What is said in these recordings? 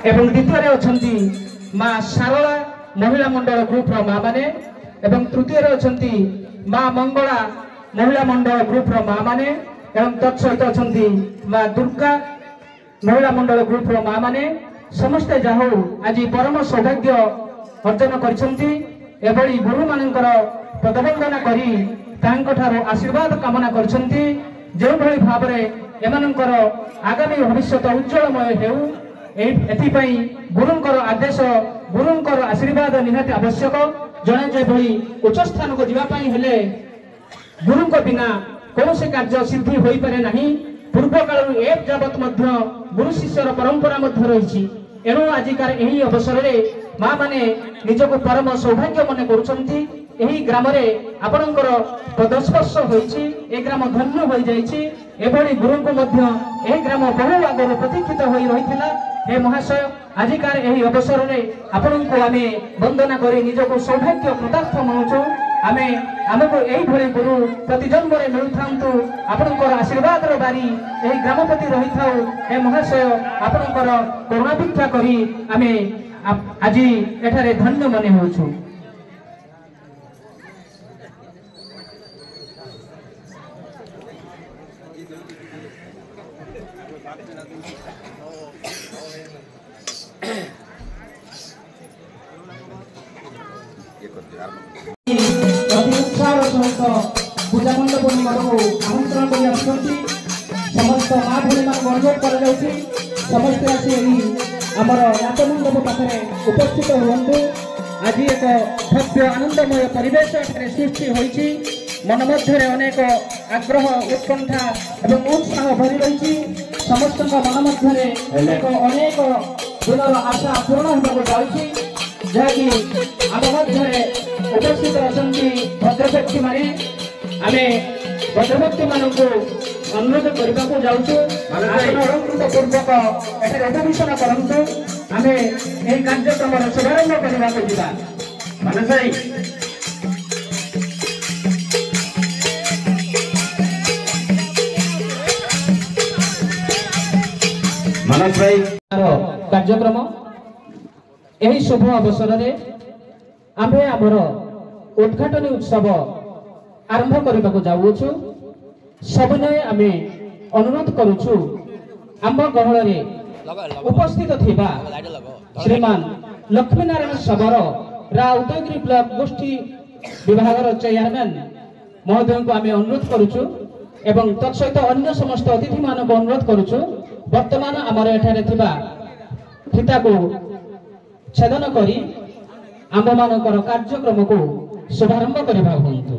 एवं द्वितीय अछंती माँ शारला महिला मंडल ग्रुप रो माँ माने एवं तृतीय अछंती माँ मंगला महिला मंडल ग्रुप रो माँ माने एवं तत्सहित अछंती माँ दुर्गा महिला मंडल ग्रुप रो माँ माने समस्ते जाहु आज परम सौभाग्य अर्जन करछंती एभली गुरु मानकर पदवंदना करी तांकठारो आशीर्वाद कामना करछंती जो भली भाबरे एमानकर आगामी भविष्य उज्जवलमय हेउ एथिपाई गुरुंकर आदेश गुरुंकर आशीर्वाद निहाती आवश्यक जने जे भली उच्च स्थान को जीवा पाई हेले गुरुंक बिना कौन कार्य सिद्धि होई पारे नहीं पूर्व काल एक जावत मध्य गुरु शिष्यर परंपरा मध्य रही एणु आजिकार यही अवसर में माँ माने निजको परम सौभाग्य मन करुछंती यही ग्राम रे आपणकर पदस्पर्श होईछि ए ग्राम धन्य होई जाईछि एभली गुरुंको मध्य ए ग्राम बहु आगर प्रतीक्षित होई रहिथिला हे महाशय आजिकार यही अवसर में आपण को आमे वंदना करी निजको सौभाग्य कृतार्थ मानुछु आमे हमको यही भली गुरु प्रति जन्म रे मिलुथांतु आपणकर आशीर्वाद रो बारी यही ग्रामपति रही थाउ हे महाशय आपणकर करुणा भिक्षा करी आमे आज एठारे धन्य मने होछु। पूजा मंडप आमंत्रण कर समस्त माँ भूमि मान अनुरोध कर समस्त आसी आमर नाट मंडप पाखे उपस्थित हूँ आज एक भव्य आनंदमय परिवेश सृष्टि होती मन मध्य अनेक आग्रह उत्कंठा एवं उत्साह भरी रही समस्त मन मध्य अनेक दिनर आशा पूर्ण होगा जाऊँगी जहाँकि आम मध्य उपस्थित अच्छा भद्रव्यक्ति माने आमे भद्रभक्ति मानक अनुरोध करने को जाऊँ अलंकृत पूर्वक अधिवेशन करतु आम यह कार्यक्रम शुभारंभ करने को जा मानस भाई कार्यक्रम यही शुभ अवसर में आमे आमर उद्घाटन उत्सव आरंभ करने को जाऊँ सबने आमे अनुरोध करुछु आम गहल रे उपस्थित थिबा श्रीमान लक्ष्मीनारायण सबर रा उदयगिरी ब्लॉक गोष्ठी विभाग चेयरमैन महोदय को आमे अनुरोध करुछु एवं तत्सहित अन्य समस्त अतिथि मान को अनुरोध करुछु वर्तमान आमर एठारे थिबा फीता को छेदन करी आम मानकर कार्यक्रम को शुभारंभ करबा होंतु।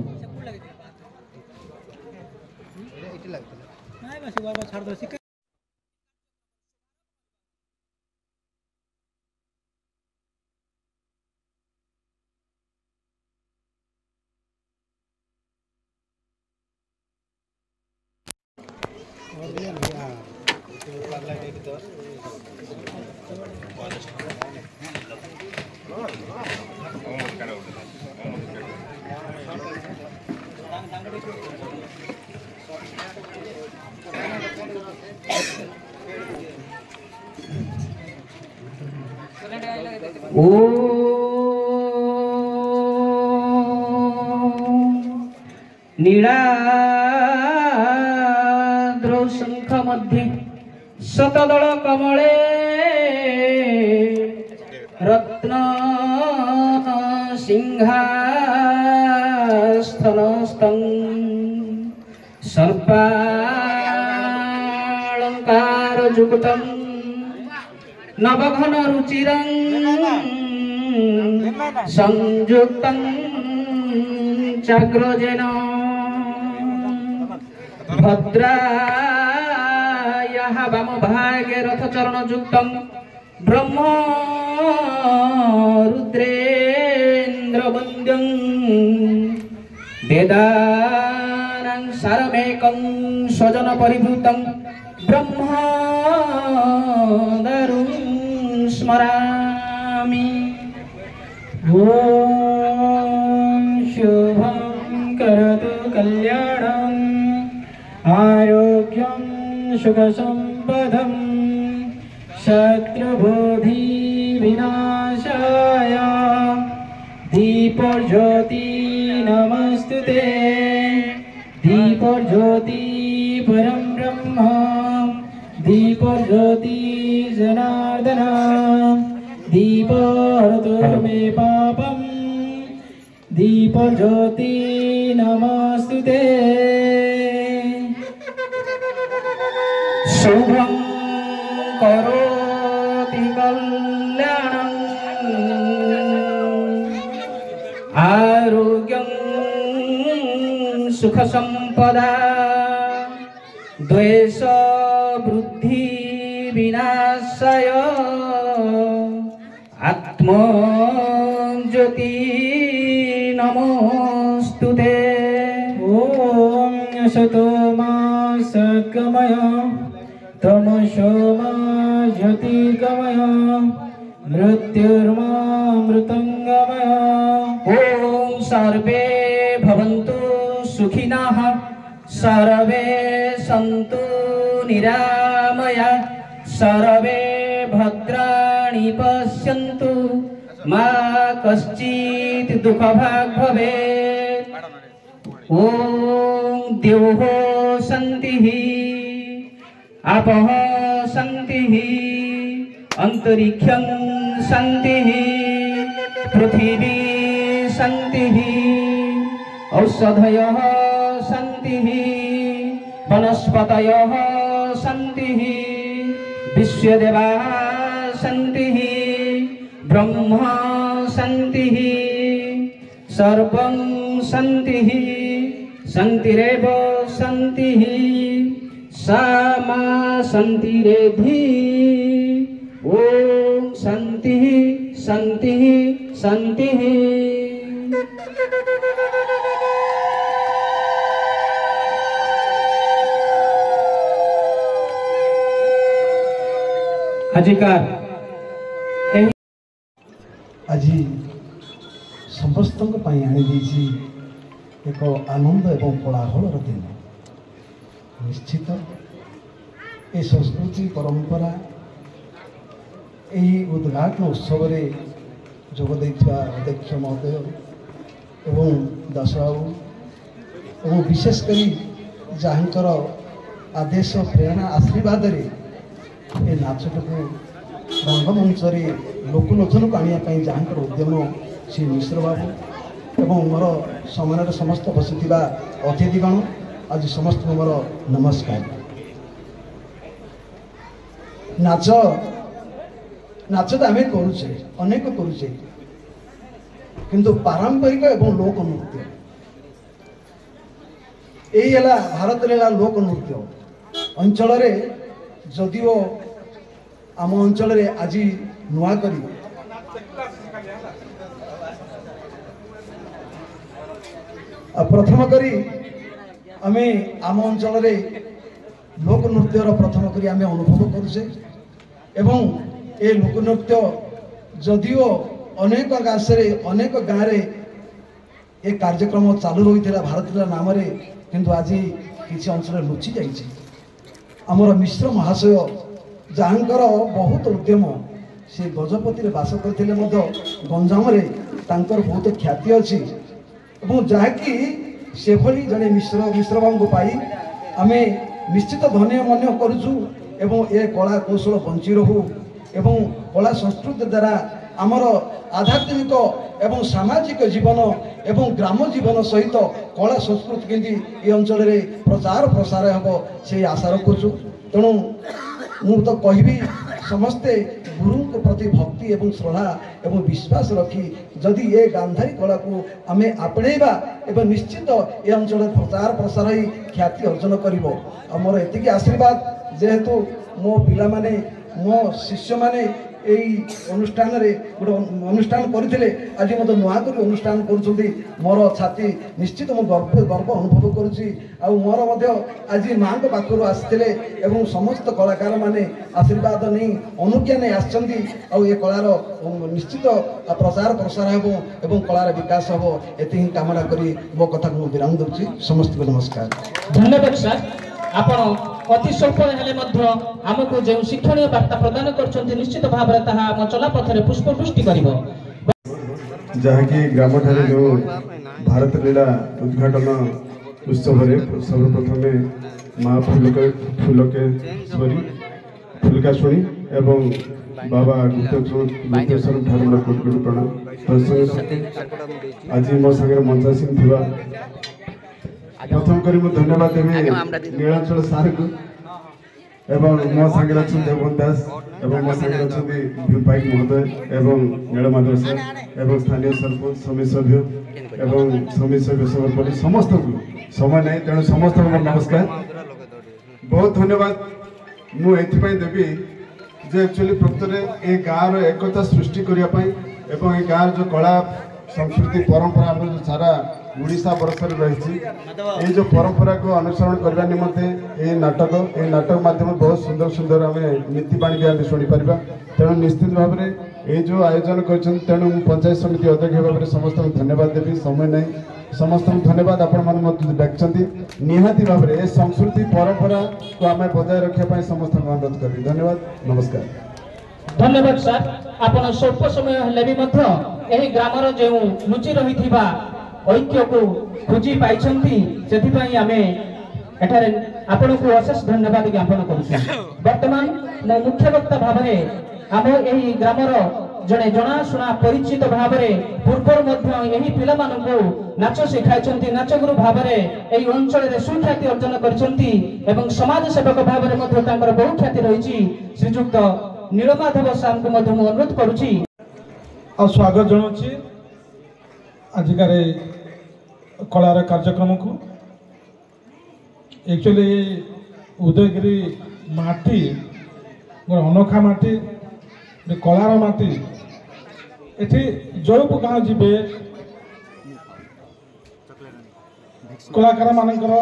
नीलाद्रौ शंख मध्ये शतदल कमले रत्न सिंहास्थनस्थं सर्पालंकार जुगुतं नवघन रुचिरं संयुक्तं चाग्रजेन भद्रायाः वामभागे रथचरण युक्तं ब्रह्म रुद्रेन्द्र वन्द्यं वेदानां सारमेकं स्वजन परिभूतं ब्रह्मदारुं स्मरामि। ओम शुभं करतु कल्याणं आरोग्यं सुखसंपदं शत्रुबुद्धि विनाशाय दीपज्योति नमस्तुते दीपज्योति परं ब्रह्म दीपज्योति जनार्दन दीपहरतु मे पापं दीपज्योति नमस्तुते शुभं करोति कल्याणं आरोग्यं सुख संपदा द्वेष वृद्धि विनाशाय आत्मज्योति नमोस्तुते ओम सतो मा सद्गमय तमसो मा ज्योतिर्गमय मृत्युर्मा मृतंगमय ओम सर्वे भवन्तु सुखिनः सर्वे सन्तु निरामया सर्वे भद्राणि पश्यन्तु मा कश्चित् दुःखभाग् भवेत् ओम द्योः शान्तिः आपः शान्तिः अंतरिक्षं शान्तिः पृथिवी शान्तिः औषधयः शान्तिः वनस्पतयः शान्तिः विश्वदेवाः शान्तिः ब्रह्म शान्तिः सर्वं शान्तिः शान्तिरेव शान्तिः सा मा शान्तिरेधि ओम शान्तिः शान्तिः शान्तिः। आजिकार आज समस्त आनी एक आनंद एवं कोलाहल दिन निश्चित ये संस्कृति परंपरा यही उद्घाटन उत्सव जोगदे अध्यक्ष महोदय एवं दासबाबू और विशेषकर जहाँकर आदेश प्रेरणा आशीर्वाद ये नाचटा को रंगमंच लोकलोचन को आने जहाँकर उद्यम श्री मिश्र बाबू एवं मोर सामने समस्त बसी अतिथिगण आज समस्त मोर नमस्कार। नाच नाच तो आम करुचे अनेक करुचे किंतु पारंपरिक एवं लोक नृत्य यही भारत लोक नृत्य अंचल जदिओ आम अंचल आज नुआ करी प्रथम करी आमे आम अंचल लोक नृत्यर प्रथम करी आमे अनुभव करुचे एवं ए लोक नृत्य जदिओ अनेक गाँसे अनेक गाँव ये कार्यक्रम चालू रही भारत नाम किंतु आज किसी अंचल लुचि जाइए आमर मिश्र महाशय जहाँकर बहुत उद्यम से गजपति बास करते गंजाम बहुत ख्याति अच्छी जहाँकि से भली जड़े मिश्र बाबू पाई आम निश्चित धन्य मन करुचु एवं ए कला कौशल बंची रहू एवं कला संस्कृति द्वारा आमर आध्यात्मिक एवं सामाजिक जीवन एवं ग्राम जीवन सहित कला संस्कृति केंदी ये अंचल प्रचार प्रसार हम से आशा रखुचु तेणु मु तो कहबी समस्ते गुरु प्रति भक्ति एवं श्रद्धा एवं विश्वास रखी जदि ये गांधारी कला को आम आपणेबा एवं निश्चित ये अंचल प्रचार प्रसार ही ख्याति अर्जन करिवो मोर एतिकी आशीर्वाद जेहेतु मो पिला माने मो शिष्य माने यही अनुष्ठान गोटे अनुष्ठान करते आज मत नुआक अनुष्ठान कर मोर छाती निश्चित मो गर्व अनुभव करुँची मोर आज माँ पाखर आसते समस्त कलाकार माने आशीर्वाद नहीं अनुज्ञा नहीं आसछंती ये कलार निश्चित प्रचार प्रसार हो एवं कलार विकास हो एति कामना करी मो कथा को विराम दूसरी समस्त को नमस्कार। धन्यवाद सर। आपण अति स्वल्प हेले मध्य आमको जो शिक्षणीय वार्ता प्रदान करछन्ति निश्चित भाबरे ताहा आम चला पथरे पुष्पवृष्टि करिवो जहाँकि ग्राम ठारे जो भारत लीला उद्घाटन उत्सव सर्वप्रथमे माँ फुलकाशुणी एवं बाबा गुप्तेश्वर ठारे मोर कोटि कोटि प्रणाम। आज मो संगे मंजा सिंह थिबा प्रथम करी मु धन्यवाद देबी नीलाचल सार को एवं मो संगे अच्छे देवन दास एवं मो संगे अच्छे विपायक महोदय एवं नीलमाधव सर एवं स्थानीय सरपंच समिति सभ्य एवं समिति सभ्य सभापति समस्त को समय नहीं तेणु समस्त नमस्कार बहुत धन्यवाद मु एथिपाई देबी जे एक्चुअली प्रकृत ए गाँव एकता सृष्टि करने एवं ए गाँव जो कला संस्कृति परंपरा आम जो सारा उड़ीसा बरसर रही जो परंपरा को अनुसरण करने निमंते ये नाटक माध्यम बहुत सुंदर सुंदर आम नीतिबाणी भी आम शुणिपर तेणु निश्चित भाव में ये जो आयोजन कर तेणु पंचायत समिति अध्यक्ष भाव में समस्त धन्यवाद देवी समय नहीं समस्त धन्यवाद आपण डाकते निहाती भाव में संस्कृति परंपरा को आम बजाय रखापी समस्त अनुरोध करी धन्यवाद नमस्कार। धन्यवाद सर आपण स्वल्प समय हेले भी मध्य एही ग्रामर जो लुचि रही ऐक्य को खोजी पाइछंती सेथिपाई आमे एठारे आपण को अशेष धन्यवाद ज्ञापन करूछु। वर्तमान मो मुख्य वक्ता भाव में आम एही ग्रामर जड़े जनाशुना परिचित भाव में पूर्वर यही पिला मानू नाच शिखाई नाच गुरु भाव में अंचल सुख्याति अर्जन कर समाज सेवक भाव में बहु ख्याति रही श्रीजुक्त नीलमाधव साम को अनुरोध करुच्ची स्वागत जनाऊँ आजिकार कलार कार्यक्रम को एक्चुअली उदयगिरी माटी अनोखा माटी कलार माटी एठी जो गाँव जी कलाकार मानकर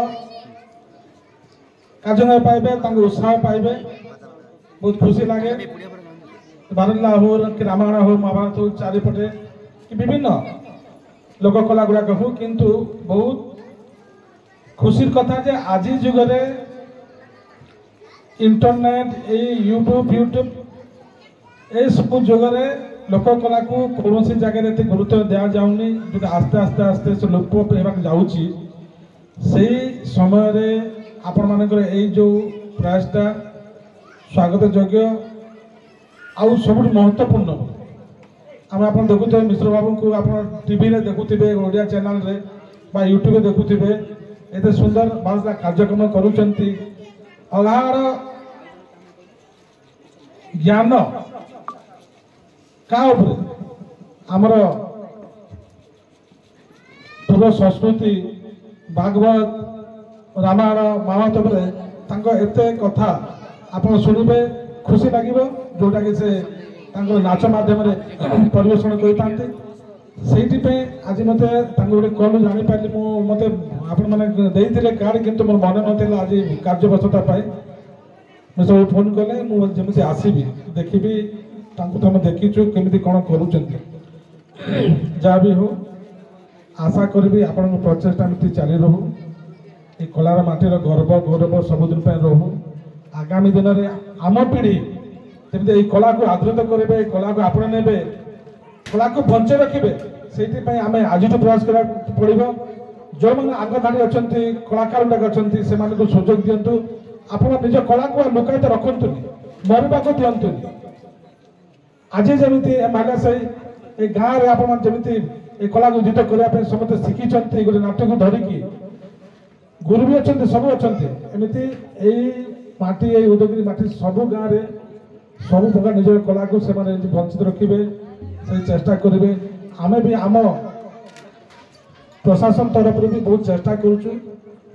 कार्य पाइबे उत्साह पाइबे बहुत खुशी लगे बारला हो कि रामायण हो महाभारत हो चारिपटे कि विभिन्न लोक कला गुड़ाक हो किंतु बहुत खुशी कथा जे आज जुगरे इंटरनेट यूट्यूब ये सब जुगरे लोक कला को कौन सी जगह गुरुत्व दि जाऊनी जो आस्ते आस्ते आस्ते से लोप जाऊँगी से समय आपण मानकर जो प्रयासटा स्वागत योग्य आउ सब महत्वपूर्ण आम आप देखुए मिश्र बाबू को आप टीवी रे देखुए ओडिया चैनल रे बा यूट्यूब देखुए एते सुंदर बारला कार्यक्रम करूचंती अलार ज्ञान का आमर पूर्व संस्कृति भागवत रामायण महाभारत एते कथा आप शुणवे खुशी लगे जोटा कि से नाच माध्यम परिवेषण करते आज मत गोटे कल जापारि मत आपने कार्ड किंतु मोर मन ना आज कार्यव्यस्तता मैं सब फोन कले मुझे आसबि देखी तुम देखीचु केमी कौन कर जहाँ भी हो आशा करी आपण प्रचेषा एमती चली रहू ये कलार माटीर गर्व गौरव सबुदिन रहू आगामी दिन में आम पीढ़ी जमी कला को आदृत करेंगे कला को आपण ने कला को बंचे रखिए से आम आज प्रयास करा पड़ो जो मैंने आगधाड़ी अच्छा कलाकार गुड़ाक अच्छा से सुजोग दिंतु आप निज कला को लुकायित रखुनि मरवा को दिंतु आज जमी मालासाई गाँव में आपमि कला को उद्धित करने समस्त शिखी गोटे नाट्य को धरिकी गुरु भी अच्छा सब अच्छा एमती माटी उदयगिरी माटी सबू गाँव में सब प्रकार निज कला को से वंचित रखिए से चेष्टा करेंगे आम भी आम प्रशासन तरफ भी बहुत चेष्टा करुचु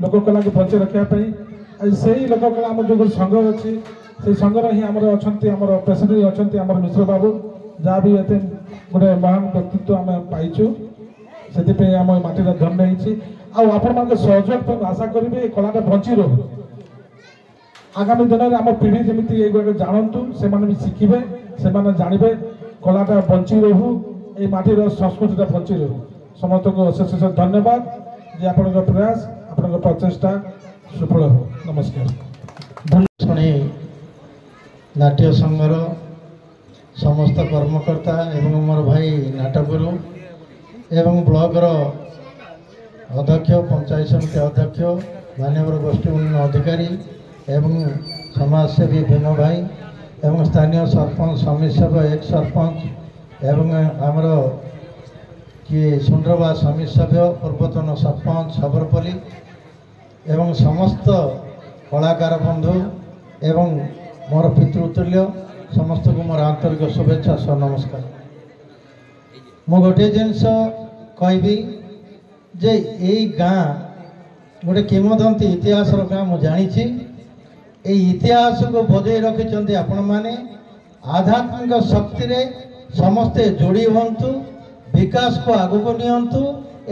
लोक कला को बंचे रखापी से ही लोक कला आम जो संघ अच्छी से संघर ही आम अच्छा प्रेसिडेंट अच्छा आम मिश्र बाबू जहाँ भी एते गोटे महान व्यक्तित्व आम पाइचु से आम माटीर धन्य होती आपण सहयोग आशा करेंगे कलाटा बंची रहू आगामी दिन में आम पीढ़ी जमी ये जानतु से भी शिखे से जानवे कलाटा बंची रहू ये माटीर संस्कृतिटा बंची रहू समस्त को अशेष अशेष धन्यवाद जे आपण प्रयास आपण प्रचेषा सफल हो नमस्कार। ଶୁଣି ନାଟ୍ୟ ସଂଘର ସମସ୍ତ କର୍ମକର୍ତ୍ତା ଏବଂ ମୋର ଭାଇ ନାଟଗୁରୁ ଏବଂ ବ୍ଲକର ଅଧ୍ୟକ୍ଷ ପଞ୍ଚାୟତ ସମିତି ଅଧ୍ୟକ୍ଷ ମାନ୍ୟବର ଗୋଷ୍ଠୀ ଉନ୍ନୟନ ଅଧିକାରୀ ଏବଂ ସମାଜସେବୀ ଭୀମ ଭାଇ ଏବଂ ସ୍ଥାନୀୟ ସରପଞ୍ଚ ସମିତି ସଭ୍ୟ ଏକ ସରପଞ୍ଚ ଏବଂ ଆମର କିଏ ସୁଣ୍ଡରବା ସମିତି ସଭ୍ୟ ପୂର୍ବତନ ସରପଞ୍ଚ ସବରପଲ୍ଲୀ ଏବଂ ସମସ୍ତ କଳାକାର ବନ୍ଧୁ ଏବଂ ମୋର ପିତୃତୁଲ୍ୟ ସମସ୍ତଙ୍କୁ ମୋର ଆନ୍ତରିକ शुभेच्छा सह नमस्कार। मु गोटे जिनस कहबी जे यही गाँ गोटे किंवदंती इतिहास गाँ मुझे जानी इतिहास को बजै रखिंट आपण मैंने आध्यात्मिक शक्ति रे समस्ते जोड़ी हूँ विकास को आगु को नियंतु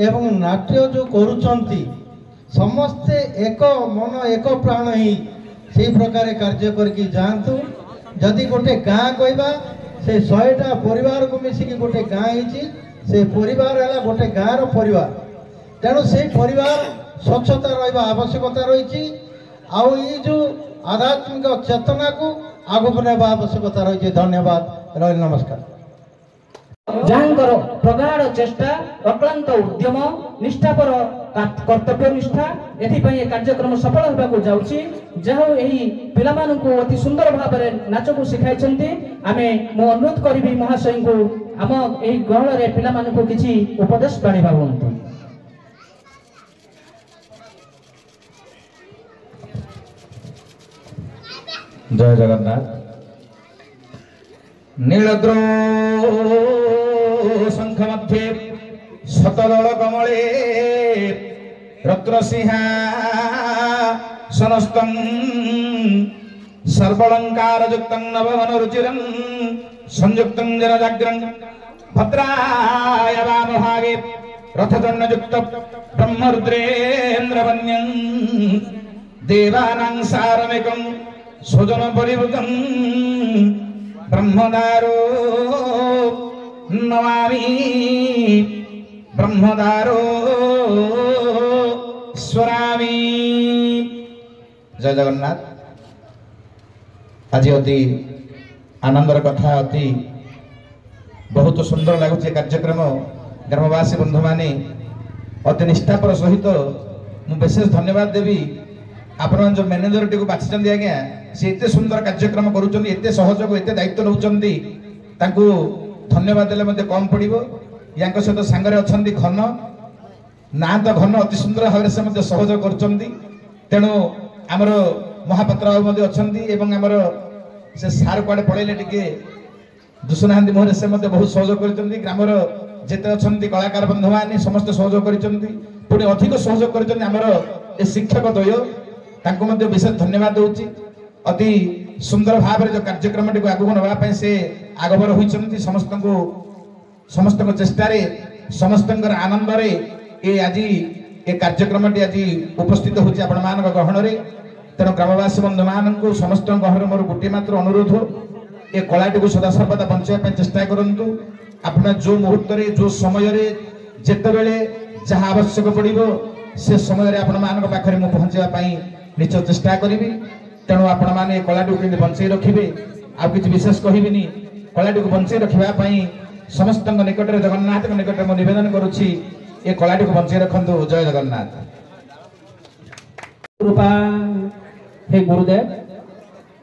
एवं नाट्य जो करुचंती समस्ते एक मन एक प्राण ही से प्रकार कार्य करके जातु जदि गोटे गाँ कहवा से 100टा परिवार को मिसिकी गोटे गाँ से परिवार है गोटे गाँव परिवार तेणु से परिवार स्वच्छता रहा आवश्यकता रही आउ ये जो आध्यात्मिक चेतना को आगु नेबा आवश्यकता रही। धन्यवाद रही नमस्कार। जहाँकर प्रगाढ़ चेष्टा अक्लांत उद्यम निष्ठापर कर्तव्य निष्ठा एथिपाई कार्यक्रम सफल होगा जाउछि जहाँ यही पिलामानंकु अति सुंदर भाव में नाच को शिखाई आमे मु अनुरोध करी महाशय को आम यही गहल रे पिलामानंकु किछि उपदेश बाणी भावंतु। जय जगन्नाथ। नीलद्रो शंख मध्ये शतदल कमले रत्नसिंहासनस्थं सर्वलंकार युक्तं नववन रुचिरं संयुक्तं जनजाग्रं भद्राय वामभागे रथदण्ड युक्त ब्रह्मरुद्रेन्द्रवन्यं देवानां सारमेकं स्वजन परिवृतं ब्रह्मदारो नमामि ब्रह्मदारो स्वरामि। जय जगन्नाथ। आज अति आनंदर कथा अति बहुत सुंदर लगुच कार्यक्रम ग्रामवासी बंधु माने अति निष्ठापर सहित मु विशेष धन्यवाद देवी आपण जो मैनेजर टी को बाछिचंदी आज्ञा से एते सुंदर कार्यक्रम करूचंदी एते सहयोग एते दायित्व नउचंदी तांको धन्यवाद देले मते कम पड़िबो। यांक सहित सांगरे अछंदी घन ना तो घन अति सुंदर भाव से मते सहयोग करचंदी तेणु आमर महापात्र मते अछंदी एवं आमर से सार कुआडे पळैले टिके दुसुनाहांदी मोहरे से मते बहुत सहयोग करचंदी ग्रामर जेते अछंदी कलाकार बंधु माने समस्त सहयोग करचंदी पुणी अधिक सहयोग करचंदी आमर ए शिक्षक द्वय तांको मते विशेष धन्यवाद दोची। अति सुंदर भाव जो कार्यक्रम टी आगु नवा से आगभर होती समस्त चेष्टा समस्त आनंद ये आज ये कार्यक्रम टी आज उपस्थित होती गहन में तेणु ग्रामवासी बंधु मान समस्त गहन मोर गोटे मात्र अनुरोध ये कलाटी को सदासर्वदा बचाई चेष्टा करूँ अपना जो मुहूर्त जो समय जितेबले जहाँ आवश्यक पड़ो से समय पाखे मुझे पहुँचापी निश्चय चेष्टा करी तेणु आपण मैंने कलाटी को बचाई रखिए आ कि विशेष कहबी कलाटी को बचाई रखापी समस्त निकट में जगन्नाथ निकट में निवेदन करुच्ची ये कलाटी को बचाई रखु। जय जगन्नाथ। कृपा हे गुरुदेव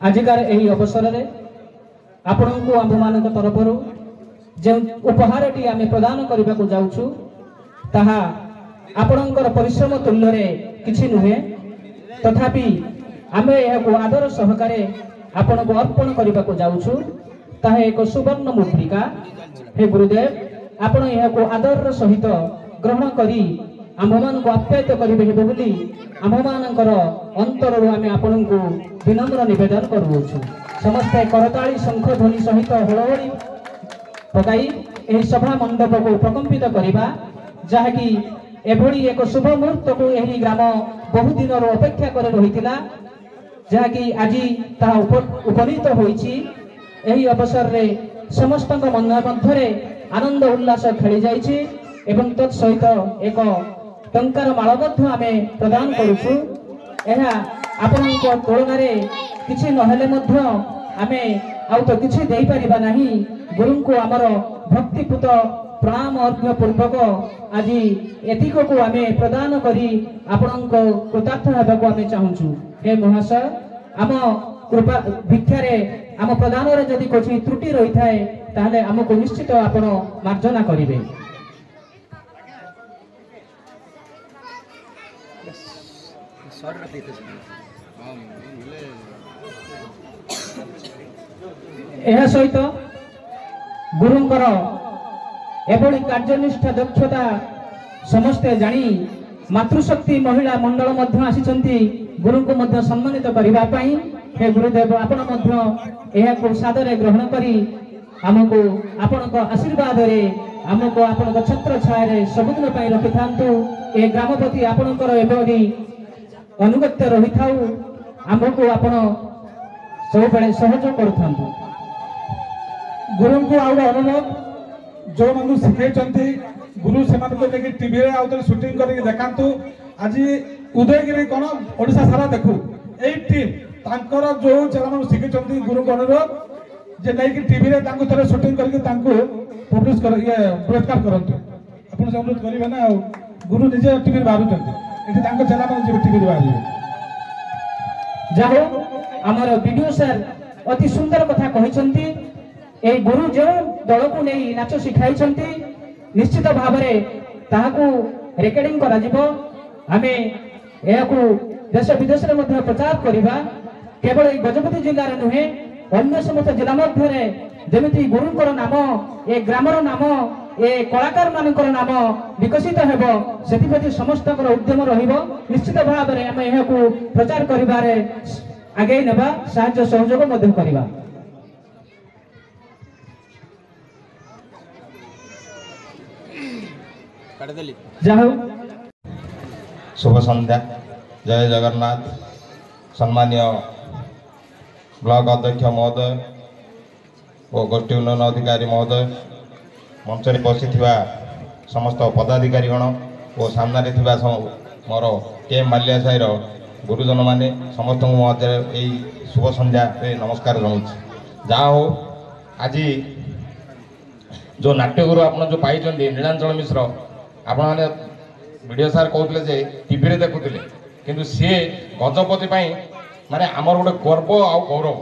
आजिकार यही अवसर में आपण को आम मान तरफ जो उपहार टी आम प्रदान करने को जाऊँ ताहा आपणकर परिश्रम तुल्य किछि नुहे तथापि आमे यह आदर सहकारे आपण को अर्पण करने को जाऊँ ताहा एक सुवर्ण मुद्रिका हे गुरुदेव आपण यह आदर सहित ग्रहण करी आम मान को आप्यायित करेंगे बोली आम मानकर अंतर आम आपण को विनम्र निवेदन करुछु। समस्ते करताली शंख ध्वनि सहित हड़हड़ी पकाई यह सभा मंडप को प्रकंपित करवा जहाँकि एभली एक शुभ मुहूर्त को यही ग्राम बहु दिन अपेक्षा कर रही जहाँकि आज ताहा उपनीत होइछि। यही अवसर रे समस्त मन मध्य आनंद उल्लास खेली जाइछि एवं तत्सहित एक टंकार माल आमे प्रदान करुछु। ଆପଣଙ୍କ ତୁଳନାରେ କିଛି ନହେଲେ ମଧ୍ୟ ଆମେ ଆଉ ତ କିଛି ଦେଇପାରିବା ନାହିଁ। ଗୁରୁଙ୍କୁ ଆମର ଭକ୍ତିପୂତ ପ୍ରଣାମ ଅର୍ଘ୍ୟ ପୂର୍ବକ ଆଜି ଏତିକକୁ ଆମେ ପ୍ରଦାନ କରି ଆପଣଙ୍କ କୃତାର୍ଥ ହେବାକୁ ଆମେ ଚାହୁଁଛୁ। ହେ ମହାଶୟ, ଆମ କୃପା ଭିକ୍ଷାରେ ଆମ ପ୍ରଦାନରେ ଯଦି କିଛି ତ୍ରୁଟି ରହିଥାଏ ତାହେଲେ ଆମକୁ ନିଶ୍ଚିତ ଆପଣ ମାର୍ଜନା କରିବେ। ଏହା ସହିତ ଗୁରୁଙ୍କର ଏଭଳି କାର୍ଯ୍ୟନିଷ୍ଠା ଦକ୍ଷତା ସମସ୍ତେ ଜାଣି ମାତୃଶକ୍ତି ମହିଳା ମଣ୍ଡଳ ମଧ୍ୟ ଆସିଛନ୍ତି ଗୁରୁଙ୍କୁ ମଧ୍ୟ ସମ୍ମାନିତ କରିବା ପାଇଁ। ହେ ଗୁରୁଦେବ, ଆପଣ ମଧ୍ୟ ଏହାକୁ ସାଦରେ ଗ୍ରହଣ କରି ଆମକୁ ଆପଣଙ୍କ ଆଶୀର୍ବାଦରେ ଆମକୁ ଆପଣଙ୍କ ଛତ୍ର ଛାୟାରେ ସବୁଦିନ ପାଇଁ ରଖିଥାନ୍ତୁ। ଏ ଗ୍ରାମ ପ୍ରତି ଆପଣଙ୍କର ଏଭଳି ଅନୁଗତ୍ୟ ରହିଥାଉ, ଆମକୁ ଆପଣ ସବୁବେଳେ ସହଯୋଗ କରୁଥାନ୍ତୁ। ଗୁରୁଙ୍କୁ ଆଉ ଅନୁରୋଧ, ଯେଉଁମାନଙ୍କୁ ଶିଖେଇଛନ୍ତି ଗୁରୁ ସେମାନଙ୍କୁ ନେଇକି ଟିଭିରେ ଆଉ ଥରେ ସୁଟିଂ କରିକି ଦେଖାନ୍ତୁ। ଆଜି ଉଦୟଗିରି କ'ଣ ଓଡ଼ିଶା ସାରା ଦେଖୁ ଏଇ ଟିମ୍ ତାଙ୍କର ଯେଉଁ ଚେଲାମାନଙ୍କୁ ଶିଖେଇଛନ୍ତି ଗୁରୁଙ୍କ ଅନୁରୋଧ ଯେ ନେଇକି ଟିଭିରେ ତାଙ୍କୁ ଥରେ ସୁଟିଂ କରିକି ତାଙ୍କୁ ପବ୍ଲିଶ ପୁରସ୍କାର କରନ୍ତୁ। ଆପଣ ସେ ଅନୁରୋଧ କରିବେ ନା? ଆଉ ଗୁରୁ ନିଜେ ଟିଭିରେ ବାହାରୁଛନ୍ତି, ଏଠି ତାଙ୍କ ଚେଲାମାନେ ଯିବେ ଟିଭିରେ ବାହାରିବେ। ଯାହା ହଉ, ଆମର ବିଡିଓ ସାର୍ ଅତି ସୁନ୍ଦର କଥା କହିଛନ୍ତି। এই গুরু যে দলକୁ ନେଇ ନାଚ ଶିଖାଇଛନ୍ତି ନିଶ୍ଚିତ ଭାବରେ ତାହାକୁ ରେକର୍ଡିଂ କରାଯିବ। ଆମେ ଏହାକୁ ଦେଶ ବିଦେଶରେ ମଧ୍ୟ ପ୍ରଚାର କରିବା। କେବଳ এই ଗଜପତି ଜିଲ୍ଲାରେ ନୁହେଁ, ଅନ୍ୟ ସମସ୍ତ ଜିଲ୍ଲା ମଧ୍ୟରେ ଯେମିତି ଗୁରୁଙ୍କର ନାମ, ଏ ଗ୍ରାମର ନାମ, ଏ କଳାକାର ମାନଙ୍କର ନାମ ବିକଶିତ ହେବ, ସେଥିପ୍ରତି ସମସ୍ତଙ୍କର ଉଦ୍ୟମ ରହିବ। ନିଶ୍ଚିତ ଭାବରେ ଆମେ ଏହାକୁ ପ୍ରଚାର କରିବାରେ ଆଗେଇ ନେବା, ସାହାଯ୍ୟ ସହଯୋଗ ମଧ୍ୟ କରିବା। शुभ संध्या, जय जगन्नाथ। सम्मानीय ब्लॉक अध्यक्ष महोदय और गोष्ठी उन्नयन अधिकारी महोदय, मंचरे बसी समस्त पदाधिकारीगण और सामने मोर के माल्या साईर गुरुजन माने समस्त मध्य शुभ संध्या नमस्कार जनाऊँ। जहाँ हो आज जो नाट्यगुरु आप जो पाई नीलांचल मिश्र, आपण मैंने वीडियो सार कहते जे टीवी रे देखुले, किंतु सी गजपति माने आमर गोटे गर्व आ गौरव,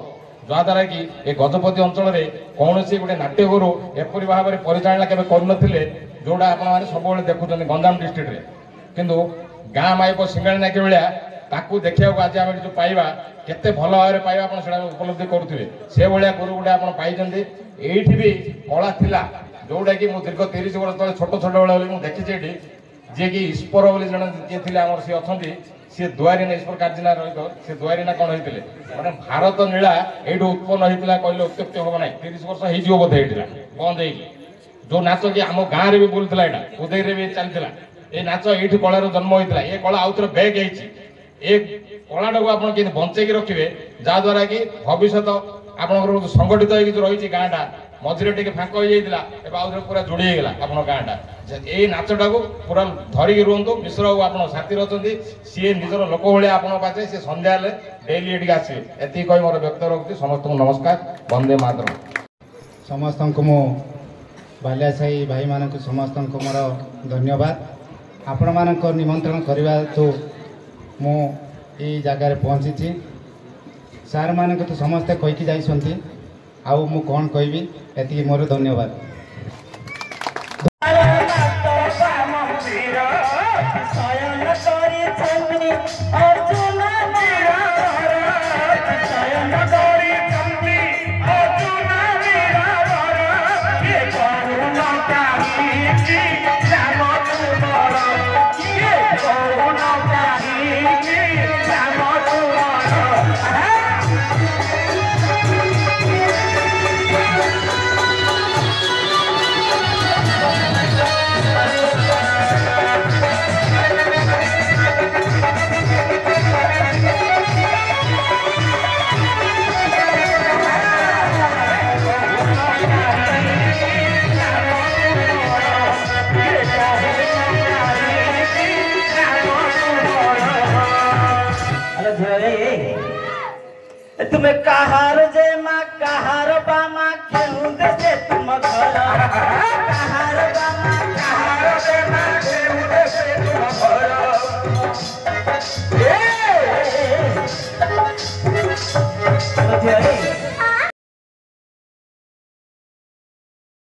जहाद्वारा कि ए गजपति अंचल कौन सी गोटे नाट्यगुरु एपरी भाव में परिचालना केवे करनथिले, जोड़ा आपण माने सब देखुं गंजाम डिस्ट्रिक्ट रे। किंतु गाँ माइप सिंगाड़ी नाकी भाया ताकू देखा आज आम जो पाइबा केते भल भाव में पाइबा, आप उपलब्धि करुवे। से भाया गुरु गोटे आप पाई एठी भी कला थिला, जोटा कि मुझे दीर्घ 30 वर्ष तले छोट छोट बेले मुझे देखी जे कि ईश्वर बोली जन जी थे आमर सी अच्छा सी दुआरीना ईश्वर कार्जिना रही सी दुआरीना कौन होते मैंने भारत नीला ये उत्पन्न होता कहले उत्युक्त हम ना। 30 वर्ष हो बोधे ये बंद जो नाच कि आम गाँव में भी बुलूला, यहाँ उदय भी चलता ये नाच ये कलार जन्म होता। ये कला आउ थे बैक हो कलाटा को आप बंचेकी रखिए, जहाद्वारा कि भविष्य आप संगठित हो रही गाँटा मझे टे फाँक हो जाता है पूरा जोड़ी गला आप गाँटा। ये नाचटा को पूरा धरिकी रुहतु। मिश्र बाबू आप साथी अच्छा सी निजर लोक भाया आप पाचे सी सन्ध्या डेली ये आसवे। ये कही मोर व्यक्त रखुच्छी। समस्त नमस्कार, वंदे मातरम। समस्त को मो बालिया साई भाई मान समस्त को मोर धन्यवाद। आपण मान निमंत्रण करने तो मु जगार पहुँची। सार मान तो समस्ते कहीकि जाइछंती, आउ मु कौन कहबी, एति मोर धन्यवाद। तुम कहार जे माँ कहार बामा क्यों दे तुम